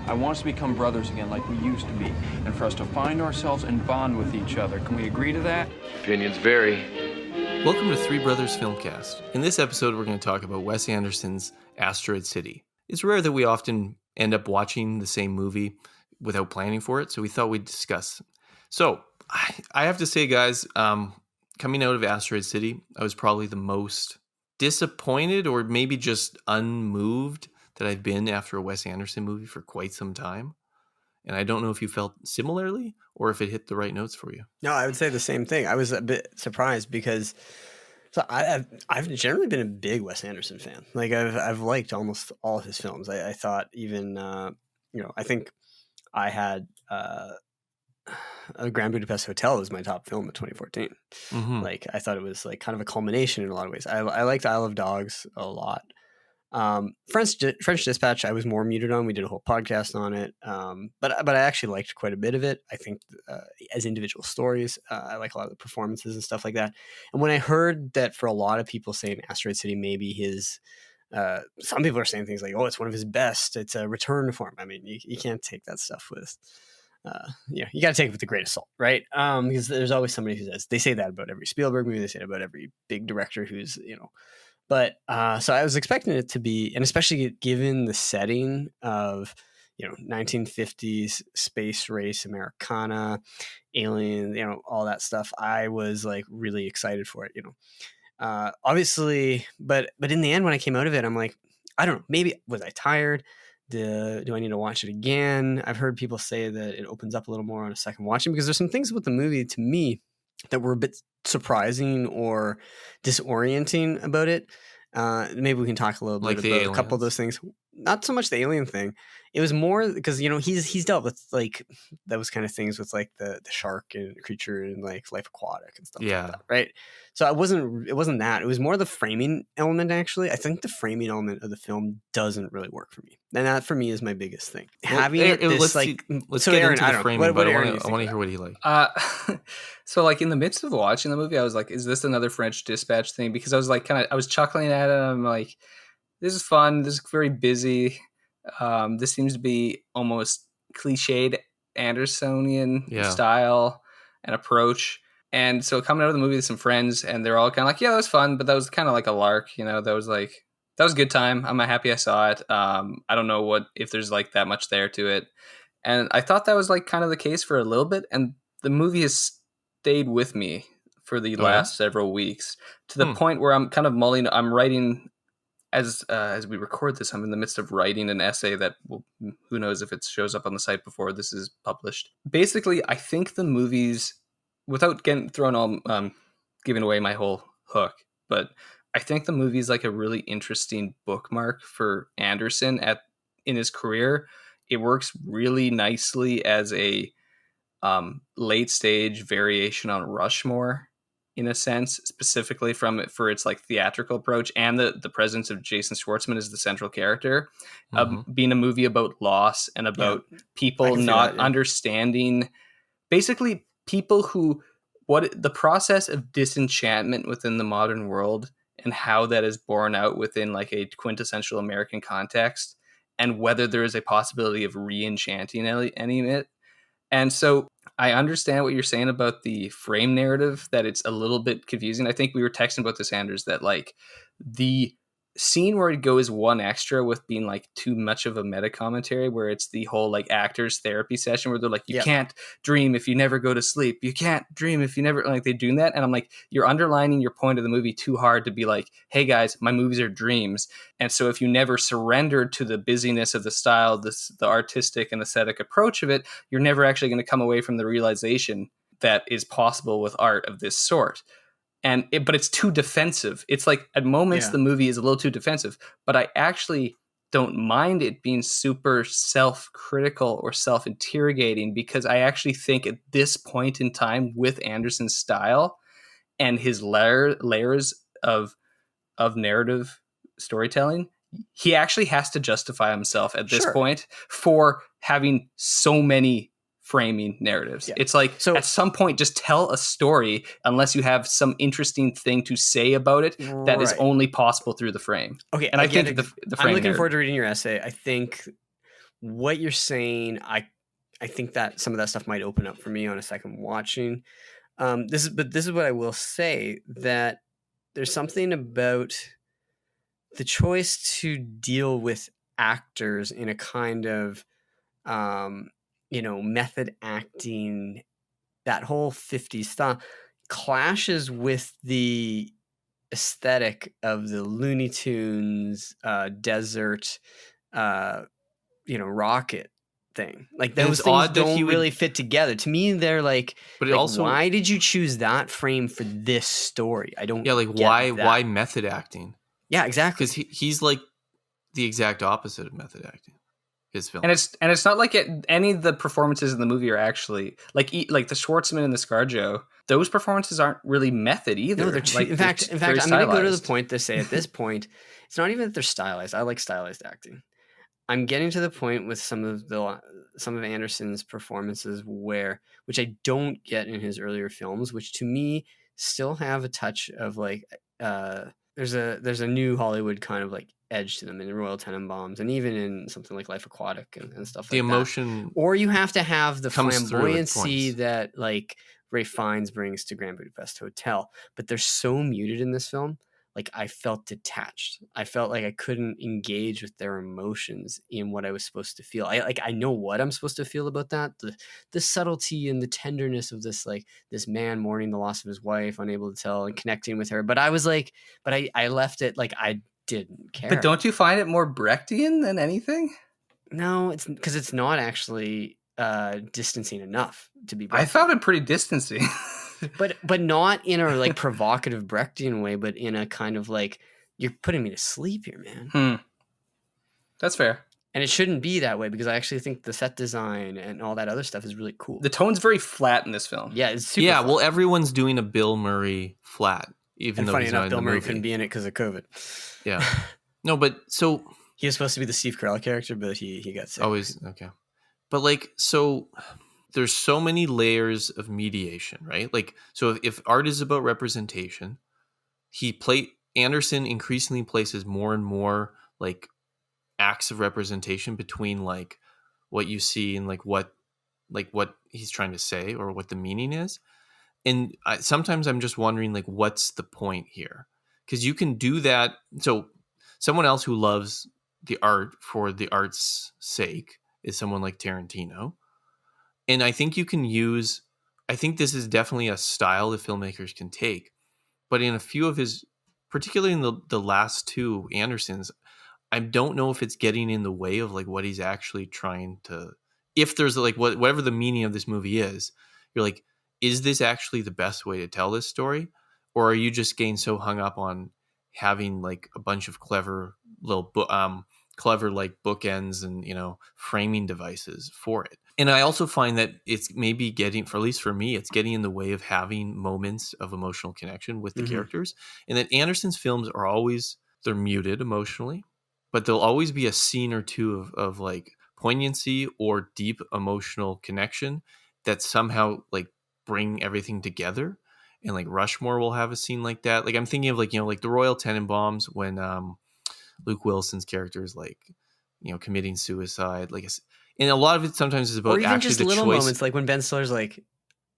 I want us to become brothers again like we used to be, and for us to find ourselves and bond with each other. Can we agree to that? Opinions vary. Welcome to Three Brothers Filmcast. In this episode, we're going to talk about Wes Anderson's Asteroid City. It's rare that we often end up watching the same movie without planning for it, so we thought we'd discuss. So, I have to say, guys, coming out of Asteroid City, I was probably the most disappointed or maybe just unmoved that I've been after a Wes Anderson movie for quite some time. And I don't know if you felt similarly or if it hit the right notes for you. No, I would say the same thing. I was a bit surprised because I've generally been a big Wes Anderson fan. Like I've liked almost all of his films. I thought even I think I had a Grand Budapest Hotel was my top film of 2014. Mm-hmm. Like I thought it was like kind of a culmination in a lot of ways. I liked Isle of Dogs a lot. French Dispatch, I was more muted on. We did a whole podcast on it, but I actually liked quite a bit of it. I think as individual stories, I like a lot of the performances and stuff like that. And when I heard that for a lot of people saying Asteroid City, maybe his, some people are saying things like, "Oh, it's one of his best. It's a return for him." I mean, you can't take that stuff with. You got to take it with a grain of salt, right? Because there's always somebody who says they say that about every Spielberg movie. They say it about every big director who's But so I was expecting it to be, and especially given the setting of 1950s space race Americana, alien, all that stuff. I was like really excited for it, obviously, but in the end, when I came out of it, I'm like, I don't know, maybe was I tired? Do I need to watch it again? I've heard people say that it opens up a little more on a second watching because there's some things with the movie to me that were a bit surprising or disorienting about it. Maybe we can talk a little bit about a couple of those things. Not so much the alien thing. It was more because he's dealt with like those kind of things with like the shark and creature and like Life Aquatic and stuff like that, right? So it wasn't that. It was more the framing element. Actually, I think the framing element of the film doesn't really work for me, and that for me is my biggest thing. Having let's get into the framing, but I want to hear what he liked. So like in the midst of watching the movie, I was like, "Is this another French Dispatch thing?" Because I was like, I was chuckling at it. I'm like, "This is fun. This is very busy. This seems to be almost cliched Andersonian style and approach." And so coming out of the movie with some friends, and they're all kind of like, "Yeah, that was fun," but that was kind of like a lark, that was a good time. I'm happy I saw it. I don't know if there's like that much there to it. And I thought that was like kind of the case for a little bit. And the movie has stayed with me for the last several weeks to the point where I'm kind of I'm writing as we record this, I'm in the midst of writing an essay that who knows if it shows up on the site before this is published. Basically, I think the movies, without getting thrown all, giving away my whole hook, but I think the movie is like a really interesting bookmark for Anderson in his career. It works really nicely as a late stage variation on Rushmore, in a sense, specifically for its like theatrical approach and the presence of Jason Schwartzman as the central character, being a movie about loss and about people not understanding, basically people what the process of disenchantment within the modern world and how that is borne out within like a quintessential American context, and whether there is a possibility of re-enchanting any of it. And so I understand what you're saying about the frame narrative, that it's a little bit confusing. I think we were texting about this, Anders, that like the scene where it goes one extra with being like too much of a meta commentary, where it's the whole like actors therapy session where they're like, you can't dream if you never go to sleep. You can't dream if you never, like they're doing that. And I'm like, you're underlining your point of the movie too hard to be like, hey guys, my movies are dreams. And so if you never surrendered to the busyness of the style, the artistic and aesthetic approach of it, you're never actually going to come away from the realization that is possible with art of this sort. But it's too defensive. It's like at moments the movie is a little too defensive, but I actually don't mind it being super self-critical or self-interrogating, because I actually think at this point in time with Anderson's style and his layers of narrative storytelling, he actually has to justify himself at this point for having so many framing narratives. It's like, so at some point just tell a story, unless you have some interesting thing to say about it that is only possible through the frame. Okay, and I think the frame I'm looking forward to reading your essay. I think what you're saying, I think that some of that stuff might open up for me on a second watching. This is what I will say, that there's something about the choice to deal with actors in a kind of method acting, that whole 50s style clashes with the aesthetic of the Looney Tunes desert rocket thing. Like And those it's things odd that he don't would- really fit together. To me, they're like, But it like, also- why did you choose that frame for this story? I don't Yeah, like get why that. why method acting? Yeah, exactly. Because he's like the exact opposite of method acting. His film. And it's not like any of the performances in the movie are actually like the Schwartzman and the ScarJo. Those performances aren't really method either. No, they're too, like, in fact, I'm going to go to the point to say at this point, it's not even that they're stylized. I like stylized acting. I'm getting to the point with some of Anderson's performances which I don't get in his earlier films, which to me still have a touch of like there's a new Hollywood kind of like edge to them in Royal Tenenbaums, and even in something like Life Aquatic and stuff like that. The emotion, or you have to have the comes through at flamboyancy points. that like Ray Fiennes brings to Grand Budapest Hotel, but they're so muted in this film. Like I felt detached. I felt like I couldn't engage with their emotions in what I was supposed to feel. I know what I'm supposed to feel about that. The subtlety and the tenderness of this, like this man mourning the loss of his wife, unable to tell and connecting with her. But I was like, I left it like I didn't care. But don't you find it more Brechtian than anything? No, it's because it's not actually distancing enough to be Brechtian. I found it pretty distancing. but not in a like provocative Brechtian way, but in a kind of like, you're putting me to sleep here, man. That's fair. And it shouldn't be that way, because I actually think the set design and all that other stuff is really cool. The tone's very flat in this film. Yeah, it's super flat. Well, everyone's doing a Bill Murray flat, even and though funny he's enough, not in Bill the Murray movie. couldn't be in it because of COVID. Yeah. No, but so he was supposed to be the Steve Carell character, but he got sick. Always okay. But like, so there's so many layers of mediation, right? Like, so if art is about representation, Anderson increasingly places more and more like acts of representation between like what you see and like what he's trying to say or what the meaning is. And sometimes I'm just wondering like, what's the point here? Because you can do that. So someone else who loves the art for the art's sake is someone like Tarantino. And I think I think this is definitely a style that filmmakers can take. But in a few of his, particularly in the last two Andersons, I don't know if it's getting in the way of like what he's actually trying to, if there's like whatever the meaning of this movie is, you're like, is this actually the best way to tell this story? Or are you just getting so hung up on having like a bunch of clever little clever like bookends and framing devices for it? And I also find that it's maybe getting, for at least for me, it's getting in the way of having moments of emotional connection with the characters. And that Anderson's films are always, they're muted emotionally, but there'll always be a scene or two of like poignancy or deep emotional connection that somehow like bring everything together. And like Rushmore will have a scene like that. Like I'm thinking of like, like the Royal Tenenbaums when Luke Wilson's character is like, committing suicide. Like, and a lot of it sometimes is about or even actually just the little choice. moments, like when Ben Stiller's like,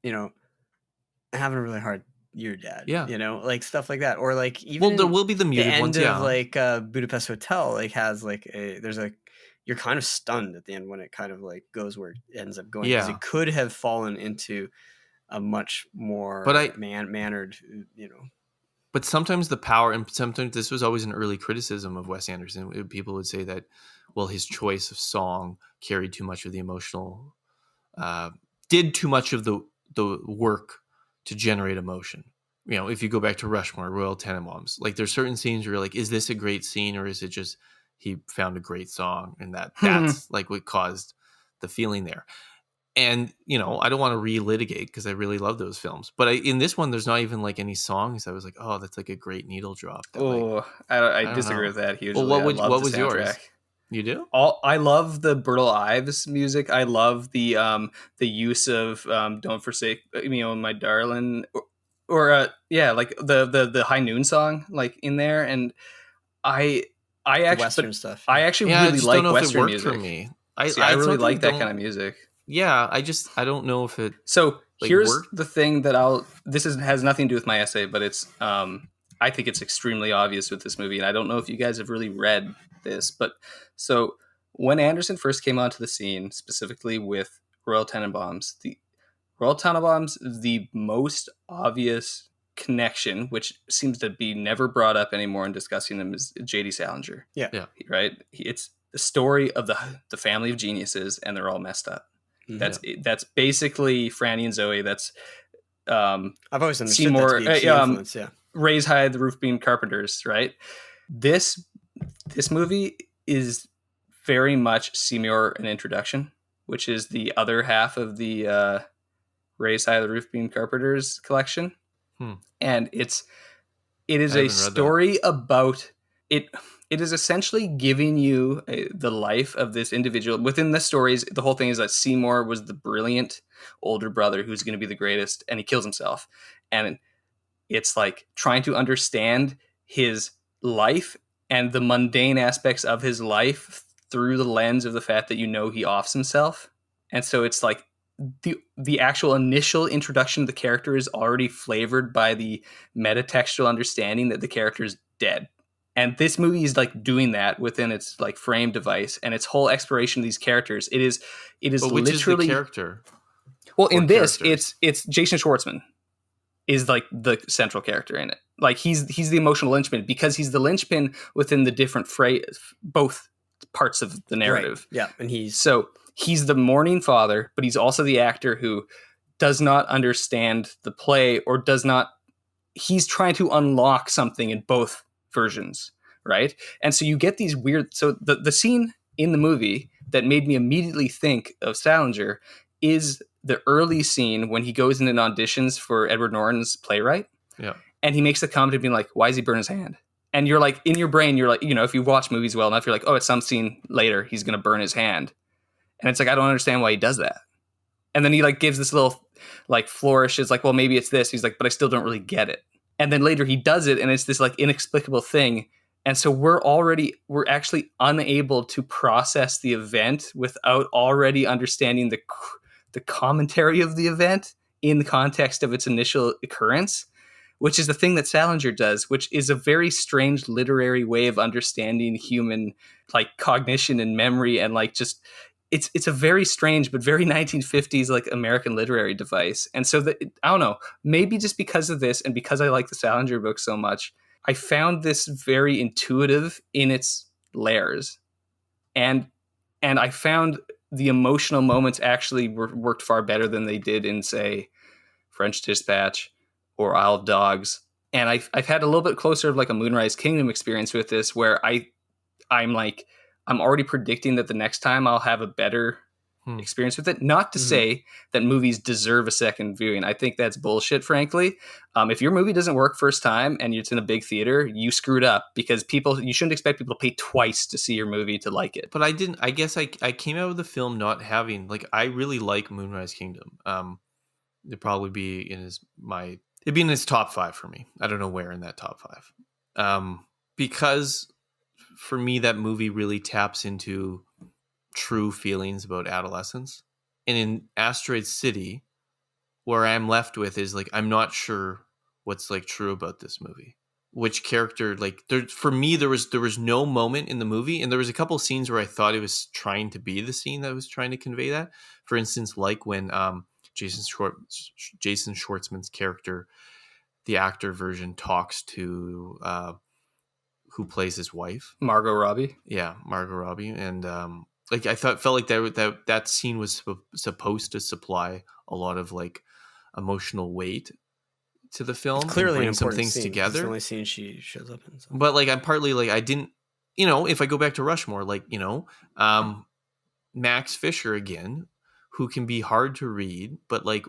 having a really hard year, Dad. Yeah. Like stuff like that. Or like even There will be the muted end ones, of like Budapest Hotel, like has like you're kind of stunned at the end when it kind of like goes where it ends up going. Because it could have fallen into a much more mannered, But sometimes the power, and sometimes this was always an early criticism of Wes Anderson. People would say that, well, his choice of song carried too much of the emotional, did too much of the work to generate emotion. If you go back to Rushmore, Royal Tenenbaums, like there's certain scenes where you're like, is this a great scene, or is it just he found a great song and that's like what caused the feeling there? And, I don't want to relitigate because I really love those films. But in this one, there's not even like any songs. I was like, oh, that's like a great needle drop. I disagree with that hugely. Well, what was yours? You do? I love the Bertil Ives music. I love the use of "Don't Forsake Me, Oh My Darling," or like the High Noon song like in there. And I actually Western stuff. I actually really like Western music. For me. I really like that kind of music. Yeah, I don't know if it. So like, here's worked. the thing that has nothing to do with my essay, but it's I think it's extremely obvious with this movie, and I don't know if you guys have really read this, but so when Anderson first came onto the scene, specifically with Royal Tenenbaums, the Royal Tenenbaums, the most obvious connection, which seems to be never brought up anymore in discussing them, is J.D. Salinger. Yeah. Right? It's the story of the family of geniuses, and they're all messed up. That's basically Franny and Zoe. That's I've always understood Seymour, that to be a key influence. Yeah, Raise High the Roof Beam Carpenters. Right. This movie is very much Seymour an Introduction, which is the other half of the Raise High the Roof Beam Carpenters collection, and it is a story about it. It is essentially giving you the life of this individual. Within the stories, the whole thing is that Seymour was the brilliant older brother who's going to be the greatest, and he kills himself. And it's like trying to understand his life and the mundane aspects of his life through the lens of the fact that he offs himself. And so it's like the actual initial introduction of the character is already flavored by the metatextual understanding that the character is dead. And this movie is like doing that within its like frame device and its whole exploration of these characters. It is but which literally is the character. Well, in this, it's Jason Schwartzman is like the central character in it. Like he's the emotional linchpin because he's the linchpin within the different both parts of the narrative. Right. Yeah, and he's the mourning father, but he's also the actor who does not understand the play or he's trying to unlock something in both versions, right? And so you get these weird, so the scene in the movie that made me immediately think of Salinger is the early scene when he goes in and auditions for Edward Norton's Playwright. Yeah. And he makes the comment of being like, why does he burn his hand? And you're like, in your brain, you're like, if you watch movies well enough, you're like, oh, at some scene later, he's going to burn his hand. And it's like, I don't understand why he does that. And then he like gives this little like flourish. It's like, well, maybe it's this. He's like, but I still don't really get it. And then later he does it. And it's this like inexplicable thing. And so we're actually unable to process the event without already understanding the commentary of the event in the context of its initial occurrence, which is the thing that Salinger does, which is a very strange literary way of understanding human like cognition and memory. And like, just, it's a very strange, but very 1950s, like American literary device. And so I don't know, maybe just because of this and because I like the Salinger book so much, I found this very intuitive in its layers. And I found the emotional moments actually worked far better than they did in, say, French Dispatch or Isle of Dogs. And I've had a little bit closer of like a Moonrise Kingdom experience with this, where I'm already predicting that the next time I'll have a better experience with it. Not to say that movies deserve a second viewing. I think that's bullshit, frankly. If your movie doesn't work first time and it's in a big theater, you screwed up, because you shouldn't expect people to pay twice to see your movie to like it. But I didn't. I guess I came out of the film not having like, I really like Moonrise Kingdom. It'd probably be in his top 5 for me. I don't know where in that top 5. Because for me that movie really taps into true feelings about adolescence. And in Asteroid City, where I'm left with is like, I'm not sure what's like true about this movie. Which character, like, for me, there was no moment in the movie, and there was a couple scenes where I thought it was trying to be the scene that was trying to convey that. For instance, like when Jason Schwartzman's character, the actor version, talks to who plays his wife, Margot Robbie. Yeah, Margot Robbie, and like I felt like that scene was supposed to supply a lot of like emotional weight to the film. It's clearly bring some things scene. together. It's the only scene she shows up in. So. But like, I'm partly like, I didn't, if I go back to Rushmore, like, Max Fisher again, who can be hard to read, but like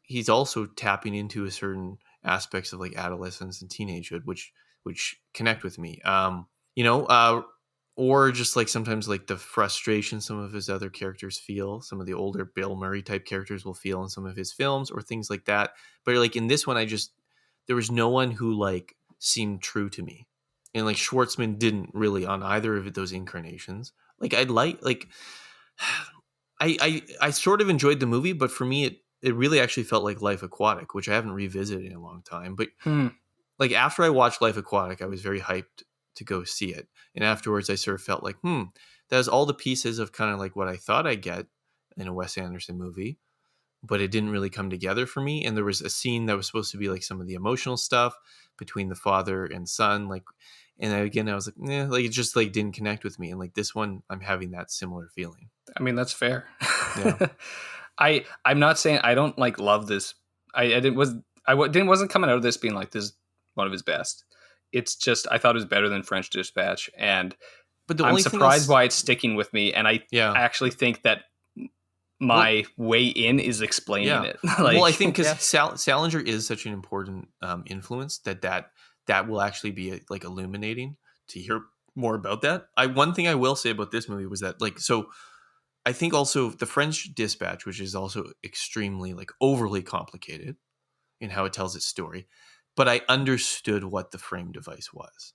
he's also tapping into a certain aspects of like adolescence and teenagehood, which connect with me. Or just like sometimes like the frustration some of his other characters feel, some of the older Bill Murray type characters will feel in some of his films or things like that. But like in this one, there was no one who like seemed true to me. And like Schwartzman didn't really on either of those incarnations. Like I sort of enjoyed the movie, but for me it really actually felt like Life Aquatic, which I haven't revisited in a long time. But like after I watched Life Aquatic, I was very hyped to go see it. And afterwards I sort of felt like, that was all the pieces of kind of like what I thought I'd get in a Wes Anderson movie, but it didn't really come together for me. And there was a scene that was supposed to be like some of the emotional stuff between the father and son, like, and again, I was like, like it just like didn't connect with me. And like this one, I'm having that similar feeling. I mean, that's fair. Yeah. I'm not saying I don't like love this. Wasn't coming out of this being like this is one of his best. It's just I thought it was better than French Dispatch, and but I'm surprised why it's sticking with me. And I actually think that my way in is explaining it. Well, I think because Salinger is such an important influence that will actually be like illuminating to hear more about that. One thing I will say about this movie was that like, so I think also the French Dispatch, which is also extremely like overly complicated in how it tells its story, but I understood what the frame device was.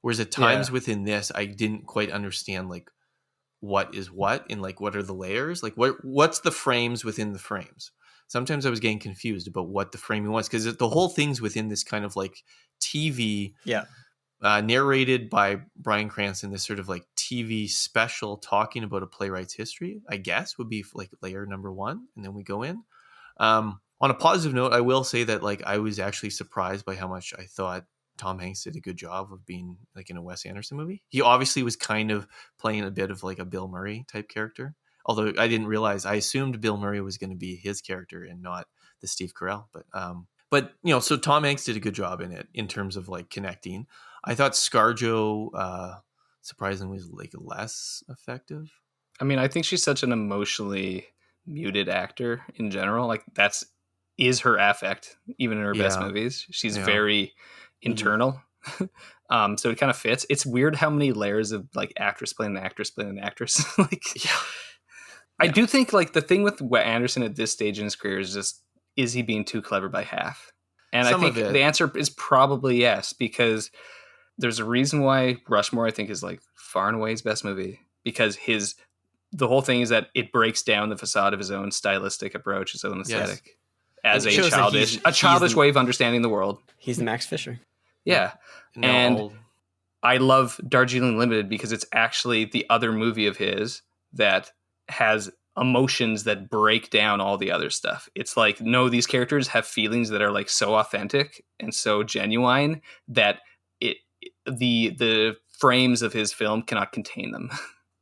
Whereas at times within this, I didn't quite understand like what is what and like what are the layers, like what's the frames within the frames. Sometimes I was getting confused about what the framing was, because the whole thing's within this kind of like TV, narrated by Bryan Cranston, this sort of like TV special talking about a playwright's history, I guess would be like layer number one, and then we go in. On a positive note, I will say that like I was actually surprised by how much I thought Tom Hanks did a good job of being like in a Wes Anderson movie. He obviously was kind of playing a bit of like a Bill Murray type character. Although I didn't realize, I assumed Bill Murray was going to be his character and not the Steve Carell. But you know, so Tom Hanks did a good job in it in terms of like connecting. I thought ScarJo surprisingly was like less effective. I mean, I think she's such an emotionally muted actor in general. Like is her affect even in her best movies. She's very internal. So it kind of fits. It's weird how many layers of like actress playing an actress playing an actress. I do think like the thing with Wes Anderson at this stage in his career is just, is he being too clever by half? And I think the answer is probably yes, because there's a reason why Rushmore, I think, is like far and away his best movie, because the whole thing is that it breaks down the facade of his own stylistic approach, his own aesthetic, as a childish way of understanding the world. He's the Max Fisher. Yeah. And I love Darjeeling Limited because it's actually the other movie of his that has emotions that break down all the other stuff. It's like, no, these characters have feelings that are like so authentic and so genuine that the frames of his film cannot contain them.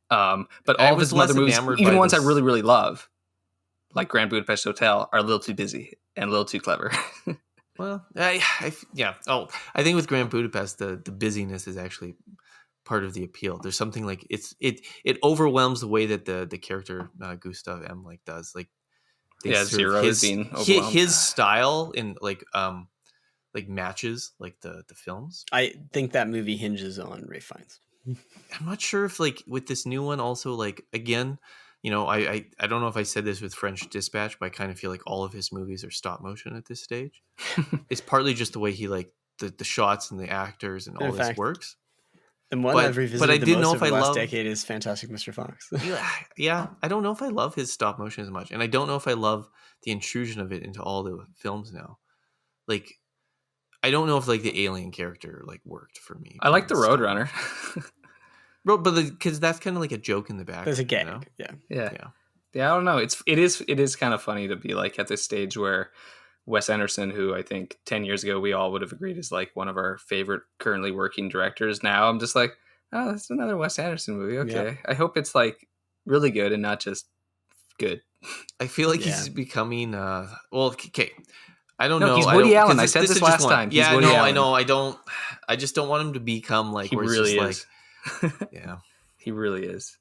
But all of his other movies, even ones I really, really love, like Grand Budapest Hotel, are a little too busy and a little too clever. Well, I think with Grand Budapest, the busyness is actually part of the appeal. There's something like it overwhelms the way that the character Gustav M like does. Like Zero is being overwhelmed. His style in like matches like the films. I think that movie hinges on Ralph Fiennes. I'm not sure if like with this new one also, like, again, you know, I don't know if I said this with French Dispatch, but I kind of feel like all of his movies are stop motion at this stage. It's partly just the way he like the shots and the actors and all this works. The one I've revisited I didn't know if of I the last love decade is Fantastic Mr. Fox. Yeah, I don't know if I love his stop motion as much, and I don't know if I love the intrusion of it into all the films now. Like, I don't know if like the alien character like worked for me. I like the Roadrunner. But because that's kind of like a joke in the back. There's a gag. You know? Yeah. I don't know. It is kind of funny to be like at this stage where Wes Anderson, who I think 10 years ago we all would have agreed is like one of our favorite currently working directors. Now I'm just like, oh, that's another Wes Anderson movie. Okay. Yeah. I hope it's like really good and not just good. I feel like he's becoming okay. I don't know. He's Woody Allen. I said this last time. Yeah, no, I know. I just don't want him to become like. He really is. Like, yeah, he really is.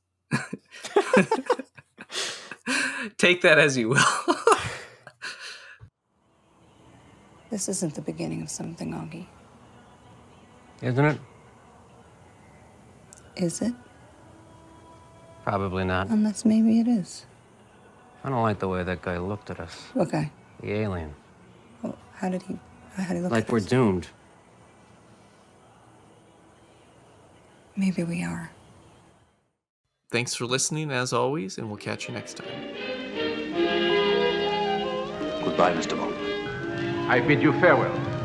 Take that as you will. This isn't the beginning of something, Augie. Isn't it? Is it? Probably not. Unless maybe it is. I don't like the way that guy looked at us. What guy? The alien. Well, how did he look like at we're us? doomed. Maybe we are. Thanks for listening, as always, and we'll catch you next time. Goodbye, Mr. Bond. I bid you farewell.